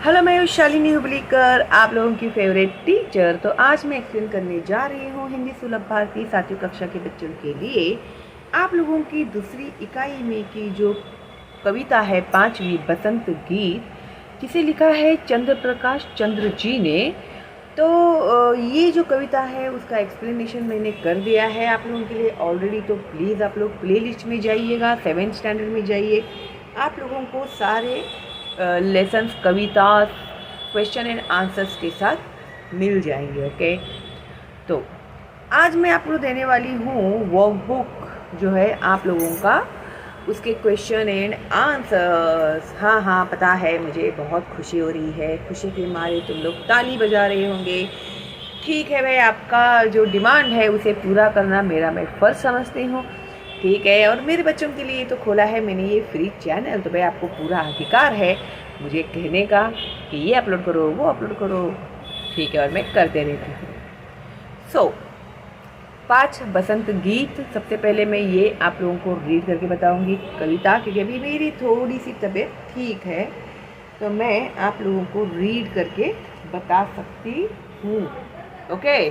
Hello, मैं हूँ शालिनी हुबलीकर, आप लोगों की फेवरेट टीचर। तो आज मैं एक्सप्लेन करने जा रही हूँ हिंदी सुलभ भारती 7वीं कक्षा के बच्चों के लिए आप लोगों की दूसरी इकाई में की जो कविता है 5वीं बसंत गीत, जिसे लिखा है चंद्र प्रकाश चंद्र जी ने। तो ये जो कविता है उसका एक्सप्लेनेशन मैंने कर दिया है आप लोगों के लिए ऑलरेडी। तो प्लीज़ आप लोग प्लेलिस्ट में जाइएगा, 7th स्टैंडर्ड में जाइए, आप लोगों को सारे lessons, Kavita, question and answers के साथ मिल जाएंगे। ओके, तो आज मैं आपको देने वाली हूँ वर्कबुक जो है आप लोगों का, उसके क्वेश्चन एंड आंसर्स। हाँ, पता है, मुझे बहुत खुशी हो रही है, खुशी के मारे तुम लोग ताली बजा रहे होंगे। ठीक है भाई, आपका जो डिमांड है उसे पूरा करना मेरा मैं फ़र्ज़ समझती हूँ। ठीक है, और मेरे बच्चों के लिए तो खोला है मैंने ये फ्री चैनल, तो भाई आपको पूरा अधिकार है मुझे कहने का कि ये अपलोड करो, वो अपलोड करो। ठीक है, और मैं करते रहती हूँ। 5 बसंत गीत, सबसे पहले मैं ये आप लोगों को रीड करके बताऊंगी कविता, क्योंकि अभी मेरी थोड़ी सी तबीयत ठीक है तो मैं आप लोगों को रीड करके बता सकती हूँ। ओके,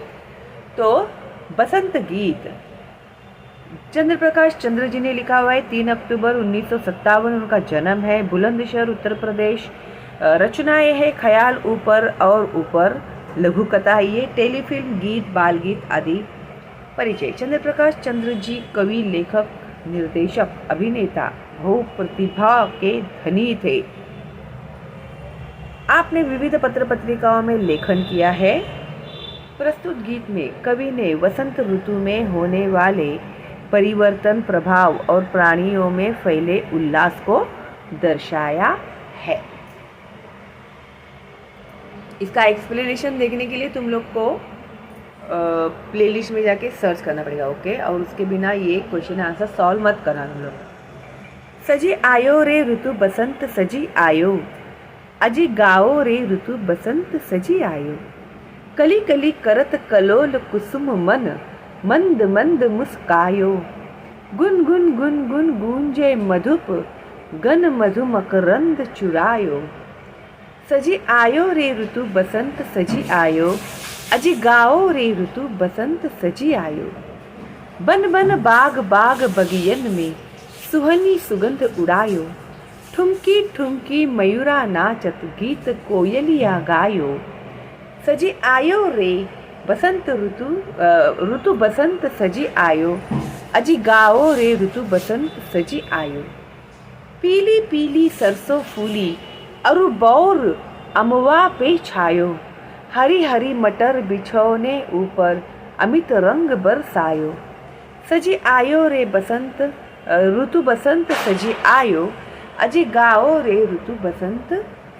तो बसंत गीत चंद्र प्रकाश चंद्र जी ने लिखा हुआ है। 3 अक्टूबर 1957 उनका जन्म है, बुलंदशहर उत्तर प्रदेश। रचनाएं है ख्याल ऊपर और ऊपर, लघु कथा, ये टेलीफिल्म, गीत, बाल गीत आदि। परिचय: चंद्र प्रकाश चंद्र जी कवि, लेखक, निर्देशक, अभिनेता, बहु प्रतिभा के धनी थे। आपने विविध पत्र पत्रिकाओं में लेखन किया है। प्रस्तुत गीत में कवि ने वसंत ऋतु में होने वाले परिवर्तन, प्रभाव और प्राणियों में फैले उल्लास को दर्शाया है। इसका एक्सप्लेनेशन देखने के लिए तुम लोग को प्लेलिस्ट में जाके सर्च करना पड़ेगा। ओके, और उसके बिना ये क्वेश्चन आंसर सॉल्व मत करना तुम लोग। सजी आयो रे ऋतु बसंत सजी आयो, अजी गाओ रे ऋतु बसंत सजी आयो। कली कली करत कलोल कुसुम मन, मंद मंद मुस्कायो। गुन गुन गुन गुन गूंजे मधुप, गन मधु मकरंद चुरायो। सजी आयो रे ऋतु बसंत सजी आयो, अजी गाओ रे ऋतु बसंत सजी आयो। बन बन बाग बाग बगियन में, सुहनी सुगंध उड़ायो। ठुमकी ठुमकी मयूरा नाचत, गीत कोयलिया गायो। सजी आयो रे बसंत ऋतु बसंत सजी आयो, अजी गाओ रे ऋतु बसंत सजी आयो। पीली पीली सरसों फूली, अरु बौर अमवा पे छायो। हरी हरी मटर बिछौने ऊपर, अमित रंग बरसायो। सजी आयो रे बसंत ऋतु बसंत सजी आयो, अजी गाओ रे ऋतु बसंत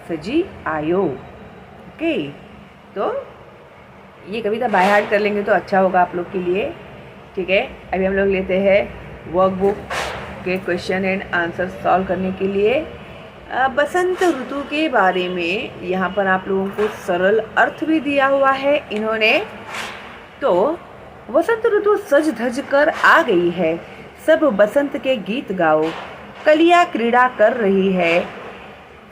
सजी आयो। ओके, तो ये कविता बाय हार्ट कर लेंगे तो अच्छा होगा आप लोग के लिए। ठीक है, अभी हम लोग लेते हैं वर्कबुक के क्वेश्चन एंड आंसर सॉल्व करने के लिए। बसंत ऋतु के बारे में यहाँ पर आप लोगों को सरल अर्थ भी दिया हुआ है इन्होंने। तो वसंत ऋतु सज धज कर आ गई है, सब बसंत के गीत गाओ। कलियाँ क्रीड़ा कर रही है,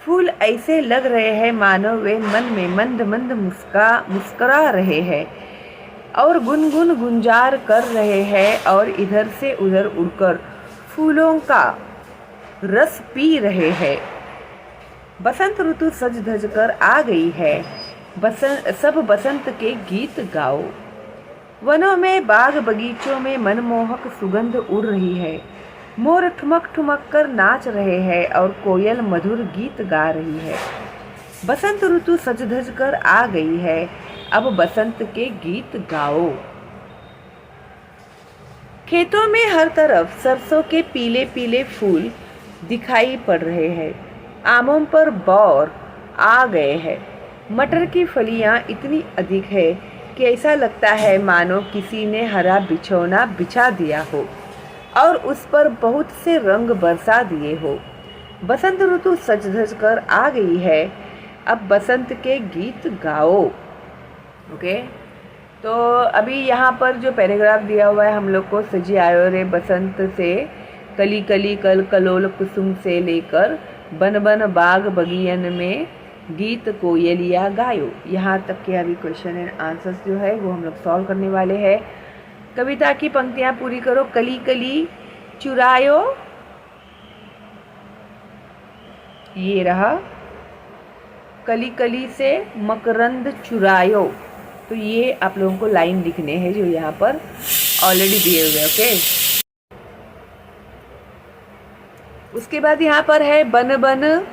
फूल ऐसे लग रहे हैं मानो वे मन में मंद मंद मुस्करा रहे हैं, और गुनगुन गुंजार कर रहे हैं, और इधर से उधर उड़कर फूलों का रस पी रहे हैं। बसंत ऋतु सज धज कर आ गई है, सब बसंत के गीत गाओ। वनों में, बाग बगीचों में मनमोहक सुगंध उड़ रही है, मोर ठुमक ठुमक कर नाच रहे हैं, और कोयल मधुर गीत गा रही है। बसंत ऋतु सज धज कर आ गई है, अब बसंत के गीत गाओ। खेतों में हर तरफ सरसों के पीले पीले फूल दिखाई पड़ रहे हैं, आमों पर बौर आ गए हैं। मटर की फलियां इतनी अधिक है कि ऐसा लगता है मानो किसी ने हरा बिछौना बिछा दिया हो और उस पर बहुत से रंग बरसा दिए हो। बसंत ऋतु सज धज कर आ गई है, अब बसंत के गीत गाओ। ओके, तो अभी यहाँ पर जो पैराग्राफ दिया हुआ है हम लोग को, सजी आयो रे बसंत से, कली कली कल कलोल कुसुम से लेकर बन बन बाग बगियन में, गीत कोयलिया गायो। यहाँ तक के अभी क्वेश्चन एंड आंसर्स जो है वो हम लोग सॉल्व करने वाले हैं। कविता की पंक्तियाँ पूरी करो। कली कली चुरायो, ये रहा, कली कली से मकरंद चुरायो। तो ये आप लोगों को लाइन लिखने हैं जो यहाँ पर ऑलरेडी दिए हुए। ओके, उसके बाद यहाँ पर है बन बन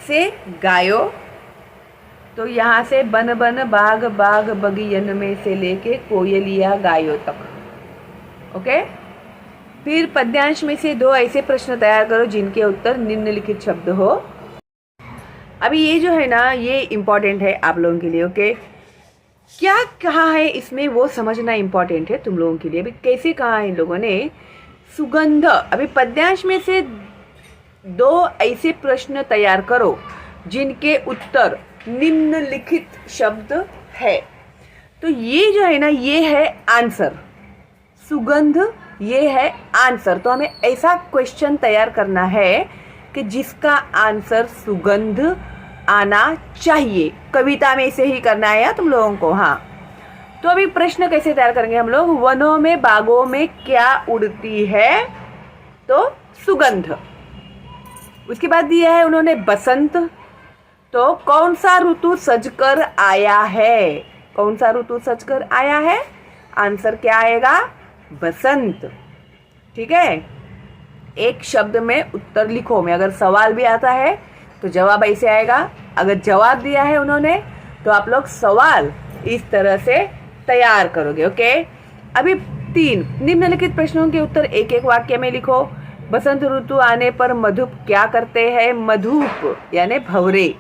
से गायो। तो यहाँ से बन बन बाग बाग बगियन में से लेके कोयलिया गायो तक। ओके, फिर पद्यांश में से 2 ऐसे प्रश्न तैयार करो जिनके उत्तर निम्नलिखित शब्द हो। अभी ये जो है ना ये इम्पॉर्टेंट है आप लोगों के लिए। ओके, क्या कहा है इसमें वो समझना इम्पॉर्टेंट है तुम लोगों के लिए। अभी कैसे कहा है इन लोगों ने सुगंध। अभी पद्यांश में से 2 ऐसे प्रश्न तैयार करो जिनके उत्तर निम्नलिखित शब्द है। तो ये जो है ना ये है आंसर, सुगंध ये है आंसर। तो हमें ऐसा क्वेश्चन तैयार करना है कि जिसका आंसर सुगंध आना चाहिए। कविता में इसे ही करना है या तुम लोगों को। हाँ, तो अभी प्रश्न कैसे तैयार करेंगे हम लोग। वनों में बागों में क्या उड़ती है, तो सुगंध। उसके बाद दिया है उन्होंने बसंत। तो कौन सा ऋतु सजकर आया है, कौन सा ऋतु सजकर आया है, आंसर क्या आएगा, बसंत। ठीक है, एक शब्द में उत्तर लिखो में अगर सवाल भी आता है तो जवाब ऐसे आएगा। अगर जवाब दिया है उन्होंने तो आप लोग सवाल इस तरह से तैयार करोगे। ओके, अभी 3 निम्नलिखित प्रश्नों के उत्तर एक एक वाक्य में लिखो। बसंत ऋतु आने पर मधुप क्या करते हैं, मधुप यानी भंवरे।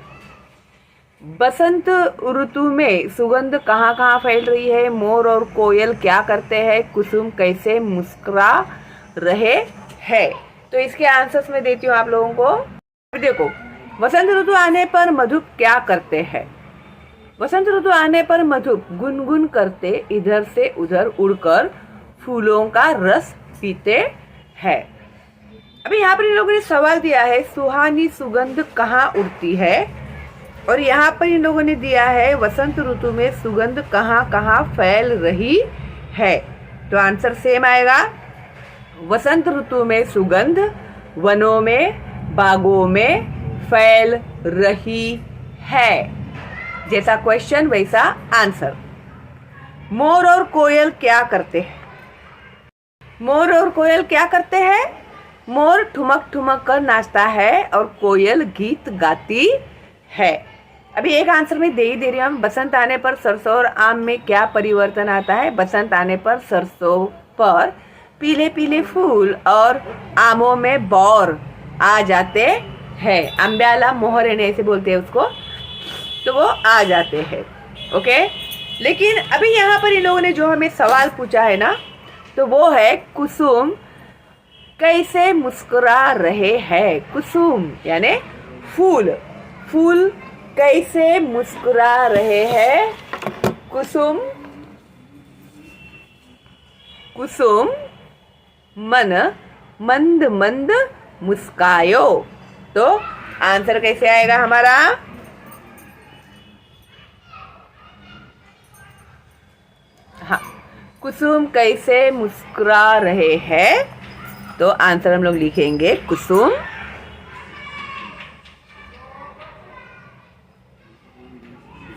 बसंत ऋतु में सुगंध कहाँ कहाँ फैल रही है, मोर और कोयल क्या करते हैं, कुसुम कैसे मुस्कुरा रहे हैं। तो इसके आंसर्स में देती हूँ आप लोगों को। देखो, वसंत ऋतु आने पर मधुप क्या करते हैं। वसंत ऋतु आने पर मधुप गुनगुन करते इधर से उधर उड़कर फूलों का रस पीते हैं। अभी यहाँ पर इन लोगों ने सवाल दिया है सुहानी सुगंध कहाँ उड़ती है, और यहाँ पर इन लोगों ने दिया है वसंत ऋतु में सुगंध कहाँ कहाँ फैल रही है। तो आंसर सेम आएगा, वसंत ऋतु में सुगंध वनों में बागों में फैल रही है। जैसा क्वेश्चन वैसा आंसर। मोर और कोयल क्या करते हैं, मोर और कोयल क्या करते हैं, मोर ठुमक ठुमक कर नाचता है और कोयल गीत गाती है। अभी एक आंसर में दे ही दे रही हूँ। बसंत आने पर सरसों और आम में क्या परिवर्तन आता है, बसंत आने पर सरसों पर पीले पीले फूल और आमों में बौर आ जाते हैं। अम्ब्याला मोहर ऐसे बोलते हैं उसको, तो वो आ जाते हैं। ओके, लेकिन अभी यहाँ पर इन लोगों ने जो हमें सवाल पूछा है ना, तो वो है कुसुम कैसे मुस्कुरा रहे हैं। कुसुम यानी फूल, फूल कैसे मुस्कुरा रहे हैं। कुसुम, कुसुम मन मंद मंद मुस्कायो। तो आंसर कैसे आएगा हमारा, हाँ, कुसुम कैसे मुस्कुरा रहे हैं। तो आंसर हम लोग लिखेंगे कुसुम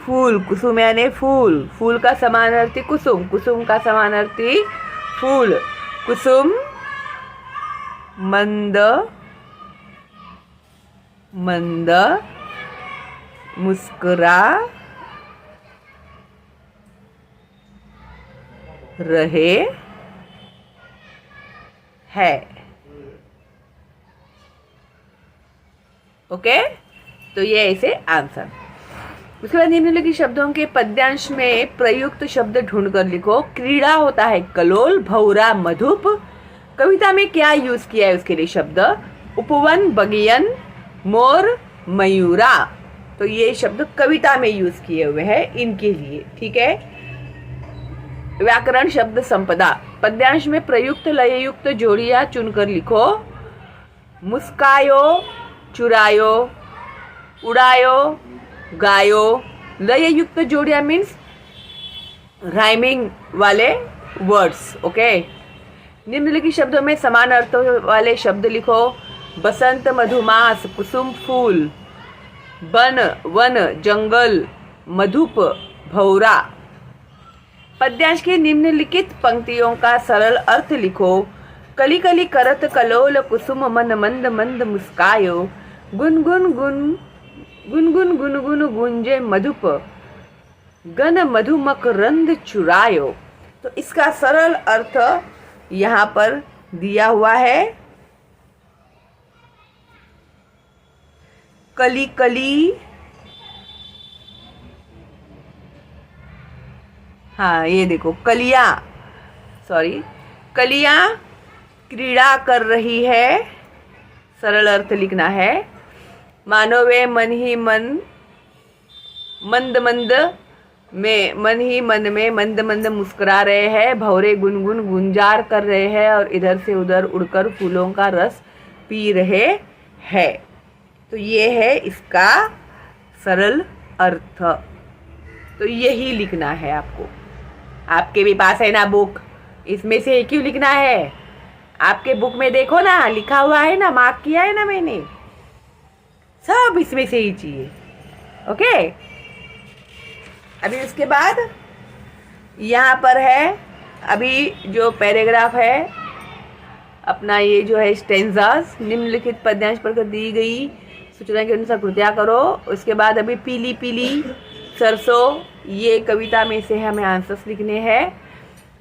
फूल। कुसुम यानी फूल, फूल का समानार्थी कुसुम, कुसुम का समानार्थी फूल। कुसुम मंद मंद मुस्कुरा रहे हैं। ओके, तो ये ऐसे आंसर। उसके बाद निम्नलिखित शब्दों के पद्यांश में प्रयुक्त शब्द ढूंढकर लिखो। क्रीड़ा होता है कलोल, भौरा मधुप। कविता में क्या यूज किया है उसके लिए शब्द, उपवन बगियन, मोर मयूरा। तो ये शब्द कविता में यूज किए हुए हैं इनके लिए। ठीक है, व्याकरण शब्द संपदा। पद्यांश में प्रयुक्त लययुक्त जोड़ियां चुनकर लिखो। मुस्कायो, चुरायो, उड़ायो, गायो, लय युक्त जोड़ियां मीन्स राइमिंग वाले वर्ड्स। ओके, निम्नलिखित शब्दों में समान अर्थों वाले शब्द लिखो। बसंत, मधुमास, कुसुम फूल, बन, वन, जंगल, मधुप, भौरा। पद्यांश की निम्नलिखित पंक्तियों का सरल अर्थ लिखो। कली कली करत कलोल कुसुम मन मंद मंद मुस्कायो, गुनगुन गुन गुनगुन गुनगुन गुंजे मधुप, गन मधुमक रंद चुरायो। तो इसका सरल अर्थ यहाँ पर दिया हुआ है। कली कली, हाँ ये देखो, कलियां, सॉरी, कलियां क्रीड़ा कर रही है, सरल अर्थ लिखना है। मानो वे मन ही मन, मंद मंद में, मन ही मन में मंद मंद मुस्कुरा रहे हैं। भौरे गुनगुन गुंजार कर रहे हैं और इधर से उधर उड़कर फूलों का रस पी रहे हैं। तो ये है इसका सरल अर्थ। तो यही लिखना है आपको। आपके भी पास है ना बुक, इसमें से क्यों लिखना है? आपके बुक में देखो ना, लिखा हुआ है ना, मार्क किया है ना मैंने, सब इसमें से ही चाहिए। ओके, अभी उसके बाद यहाँ पर है, अभी जो पैराग्राफ है अपना, ये जो है स्टेंजास, निम्नलिखित पद्यांश पर दी गई सूचना के अनुसार कृत्या करो। उसके बाद अभी पीली पीली सरसों, ये कविता में से हमें आंसर्स लिखने हैं।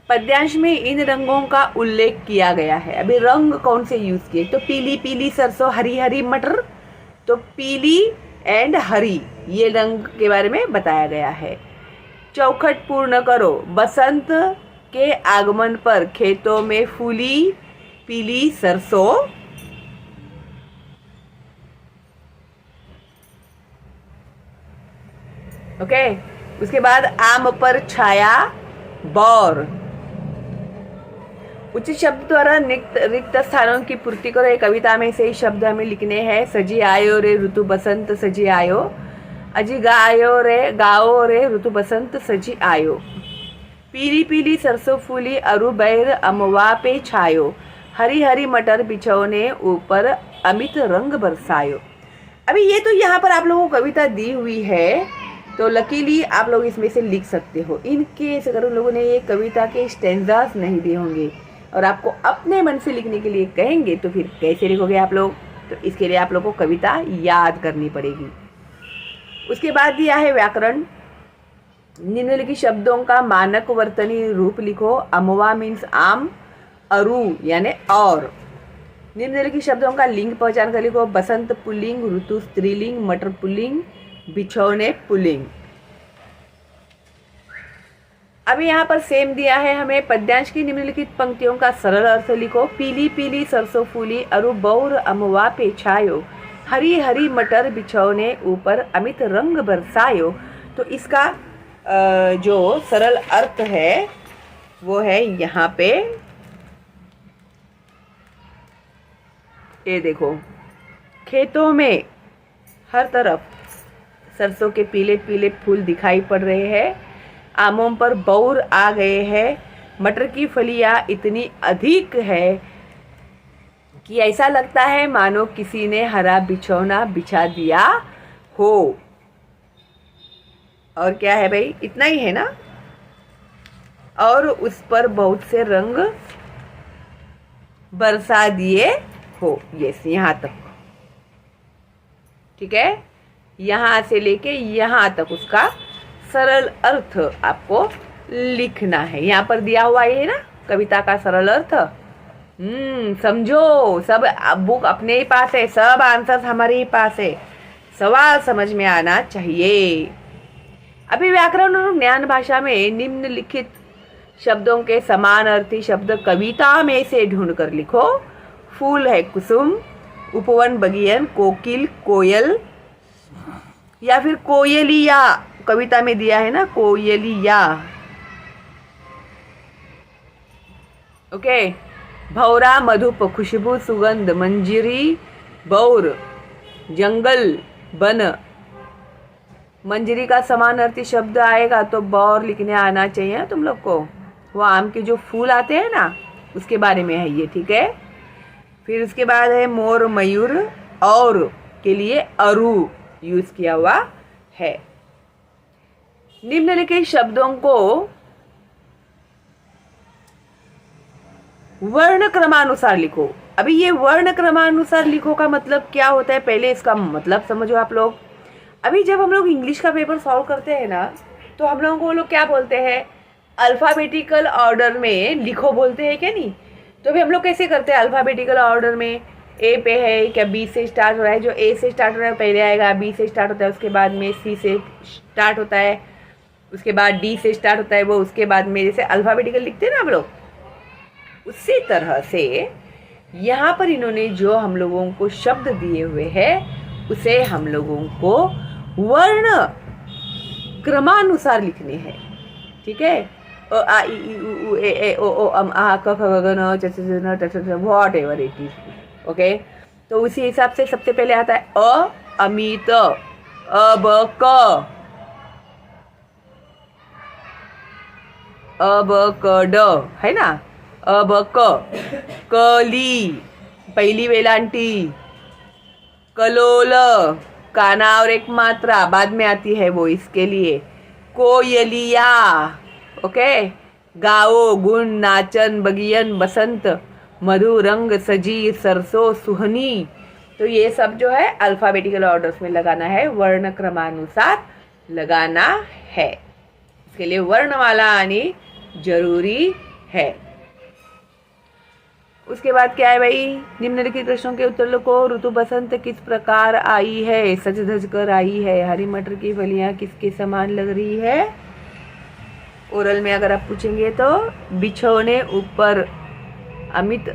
पद्यांश में इन रंगों का उल्लेख किया गया है। अभी रंग कौन से यूज किए? तो पीली पीली सरसों, हरी हरी मटर, तो पीली एंड हरी, ये रंग के बारे में बताया गया है। चौखट पूर्ण करो। बसंत के आगमन पर खेतों में फूली पीली सरसों, ओके। उसके बाद आम पर छाया बौर। उचित शब्द द्वारा रिक्त स्थानों की पूर्ति करो। एक कविता में से ही शब्द हमें लिखने हैं। सजी आयो रे ऋतु बसंत सजी आयो, अजी गायो रे गाओ रे ऋतु बसंत सजी आयो। पीली पीली सरसों फूली अरु बैर अमवा पे छायो, हरी हरी मटर बिछौने ऊपर अमित रंग बरसायो। अभी ये तो यहाँ पर आप लोगों को कविता दी हुई है, तो लकीली आप लोग इसमें से लिख सकते हो। इनकेस अगर उन लोगों ने ये कविता के स्टेंजास नहीं दिए होंगे और आपको अपने मन से लिखने के लिए कहेंगे, तो फिर कैसे लिखोगे आप लोग? तो इसके लिए आप लोग को कविता याद करनी पड़ेगी। उसके बाद दिया है व्याकरण। निम्नलिखित शब्दों का मानक वर्तनी रूप लिखो। अमवा मीन्स आम, अरु यानी और। निम्नलिखित शब्दों का लिंग पहचान कर लिखो। बसंत पुल्लिंग, ऋतु स्त्रीलिंग, मटर पुल्लिंग, बिछौने पुल्लिंग। अभी यहाँ पर सेम दिया है हमें। पद्यांश की निम्नलिखित पंक्तियों का सरल अर्थ लिखो। पीली पीली सरसों फूली अरु बौर अमवा पे छायो, हरी हरी मटर बिछौने ऊपर अमित रंग बरसायो। तो इसका जो सरल अर्थ है वो है यहाँ पे, ये देखो, खेतों में हर तरफ सरसों के पीले पीले फूल दिखाई पड़ रहे हैं, आमों पर बौर आ गए हैं, मटर की फलियां इतनी अधिक है कि ऐसा लगता है मानो किसी ने हरा बिछौना बिछा दिया हो। और क्या है भाई, इतना ही है ना। और उस पर बहुत से रंग बरसा दिए हो। यस, यहाँ तक, ठीक है, यहाँ से लेके यहाँ तक उसका सरल अर्थ आपको लिखना है। यहाँ पर दिया हुआ है ना कविता का सरल अर्थ। समझो, सब बुक अपने ही पास है, सब आंसर्स हमारे ही पास है, सवाल समझ में आना चाहिए। अभी व्याकरण और ज्ञान भाषा में निम्नलिखित शब्दों के समान अर्थी शब्द कविता में से ढूंढ कर लिखो। फूल है कुसुम, उपवन बगियन, कोकिल कोयल, या फिर कोयलिया, कविता में दिया है ना कोयलिया, ओके। भौरा मधुप, खुशबू सुगंध, मंजरी बौर, जंगल बन, मंजरी का समानार्थी शब्द आएगा तो बौर लिखने आना चाहिए ना तुम लोग को। वो आम के जो फूल आते हैं ना, उसके बारे में है ये, ठीक है। फिर उसके बाद है मोर मयूर, और के लिए अरु यूज किया हुआ है। निम्नलिखित शब्दों को वर्ण क्रमानुसार लिखो। अभी ये वर्ण क्रमानुसार लिखो का मतलब क्या होता है, पहले इसका मतलब समझो आप लोग। अभी जब हम लोग इंग्लिश का पेपर सॉल्व करते हैं ना, तो हम लोगों को वो लोग क्या बोलते हैं, अल्फ़ाबेटिकल ऑर्डर में लिखो बोलते हैं क्या नहीं। तो अभी हम लोग कैसे करते हैं अल्फ़ाबेटिकल ऑर्डर में, ए पे है क्या बी से स्टार्ट हो रहा है, जो ए से स्टार्ट हो रहा है पहले आएगा, बी से स्टार्ट होता है, उसके बाद में सी से स्टार्ट होता है, उसके बाद डी से स्टार्ट होता है, वो उसके बाद में जैसे अल्फ़ाबेटिकल लिखते हैं ना हम लोग, उसी तरह से यहाँ पर इन्होंने जो हम लोगों को शब्द दिए हुए हैं उसे हम लोगों को वर्ण क्रमानुसार लिखने हैं, ठीक है। अ आ इ उ ए ए ओ ओ अम आ क ख ग घ न च छ न ट ठ ठ what ever it is, okay. तो उसी हिसाब से सबसे पहले आता है अमित, अब क ड है ना, अब कली पहली वेलांटी, कलोल काना और एक मात्रा बाद में आती है वो इसके लिए, कोयलिया, ओके, गाओ गुण नाचन बगियन बसंत मधु रंग सजी सरसों सुहनी। तो ये सब जो है अल्फ़ाबेटिकल ऑर्डर्स में लगाना है, वर्ण क्रमानुसार लगाना है, इसके लिए वर्णमाला आनी जरूरी है। उसके बाद क्या है भाई, निम्नलिखित प्रश्नों के उत्तर लिखो। ऋतु बसंत किस प्रकार आई है, सज धज कर आई है। हरी मटर की फलियां किसके समान लग रही है। ओरल में अगर आप पूछेंगे तो बिछोने ऊपर अमित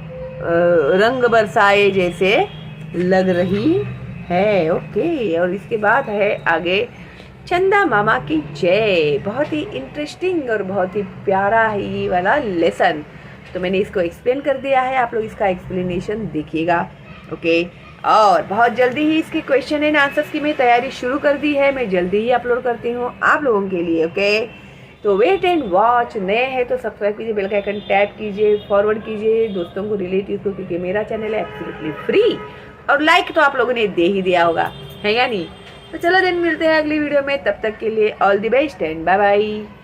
रंग बरसाए जैसे लग रही है, ओके। और इसके बाद है आगे चंदा मामा की जय। बहुत ही इंटरेस्टिंग और बहुत ही प्यारा है ये वाला लेसन, तो मैंने इसको एक्सप्लेन कर दिया है, आप लोग इसका एक्सप्लेनेशन देखिएगा, ओके। और बहुत जल्दी ही इसके क्वेश्चन एंड आंसर्स की मैं तैयारी शुरू कर दी है, मैं जल्दी ही अपलोड करती हूँ आप लोगों के लिए, ओके। तो वेट एंड वॉच। नए हैं तो सब्सक्राइब कीजिए, बेल का आइकन टैप कीजिए, फॉरवर्ड कीजिए दोस्तों को, रिलेटिव को, क्योंकि मेरा चैनल है एब्सोल्युटली फ्री। और लाइक तो आप लोगों ने दे ही दिया होगा, है या नहीं। तो चलो दिन मिलते हैं अगली वीडियो में, तब तक के लिए all the best and bye bye.